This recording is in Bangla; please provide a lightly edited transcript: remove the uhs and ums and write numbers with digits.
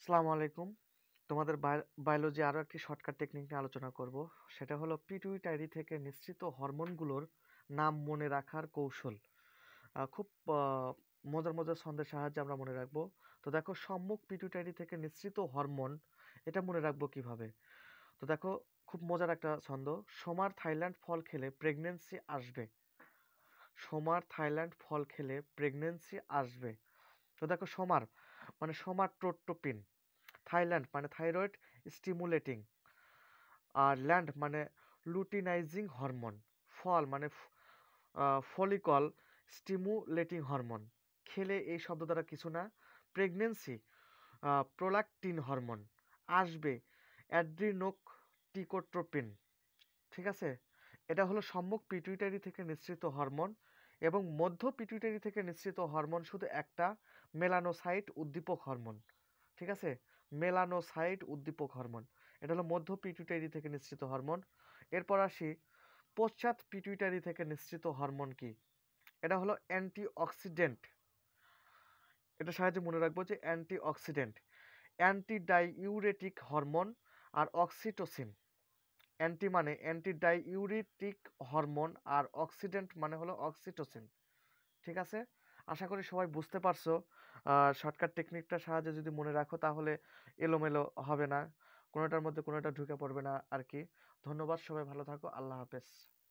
আসসালামু আলাইকুম। তোমাদের বায়োলজি আরো একটি শর্টকাট টেকনিক নিয়ে আলোচনা করব। সেটা হলো পিটুইটারি থেকে নিঃসৃত হরমোনগুলোর নাম মনে রাখার কৌশল। খুব মজার মজার ছন্দের সাহায্যে আমরা মনে রাখবো। তো দেখো, সম্মুখ পিটুইটারি থেকে নিঃসৃত হরমোন, এটা মনে রাখবো কিভাবে? তো দেখো, খুব মজার একটা ছন্দ। সোমার থাইল্যান্ড ফল খেলে প্রেগনেন্সি আসবে। সোমার থাইল্যান্ড ফল খেলে প্রেগনেন্সি আসবে। তো দেখো, সোমার মানে সোমাটোট্রোপিন, থাইল্যান্ড মানে থাইরয়েড স্টিমুলেটিং, আর ল্যান্ড মানে লুটিনাইজিং হরমোন, ফল মানে ফলিকল স্টিমুলেটিং হরমোন। খেলে এই শব্দ দ্বারা কিছু না, প্রেগনেন্সি প্রোলাকটিন হরমোন, আসবে অ্যাড্রিনোকটিকোট্রোপিন। ঠিক আছে, এটা হলো সম্মুখ পিটুইটারি থেকে নিঃসৃত হরমোন। এবং মধ্য পিটুইটারি থেকে নিঃসৃত হরমোন শুধু একটা, মেলানোসাইট উদ্দীপক হরমোন। ঠিক আছে, মেলানোসাইট উদ্দীপক হরমোন, এটা হলো মধ্য পিটুইটারি থেকে নিঃসৃত হরমোন। এরপর আসি পশ্চাৎ পিটুইটারি থেকে নিঃসৃত হরমোন কি? এটা হলো অ্যান্টিঅক্সিডেন্ট। এটা সাহায্যে মনে রাখবো যে অ্যান্টিঅক্সিডেন্ট, অ্যান্টিডাইইউরেটিক হরমোন আর অক্সিটোসিন। অ্যান্টি মানে অ্যান্টিডাইইউরেটিক হরমোন আর অক্সিডেন্ট মানে হলো অক্সিটোসিন। ঠিক আছে, আশা করি সবাই বুঝতে পারছো। শর্টকাট টেকনিকটার সাহায্যে যদি মনে রাখো তাহলে এলোমেলো হবে না, কোনোটার মধ্যে কোনোটা ঢুকে পড়বে না আর কি। ধন্যবাদ, সবাই ভালো থাকো, আল্লাহ হাফেজ।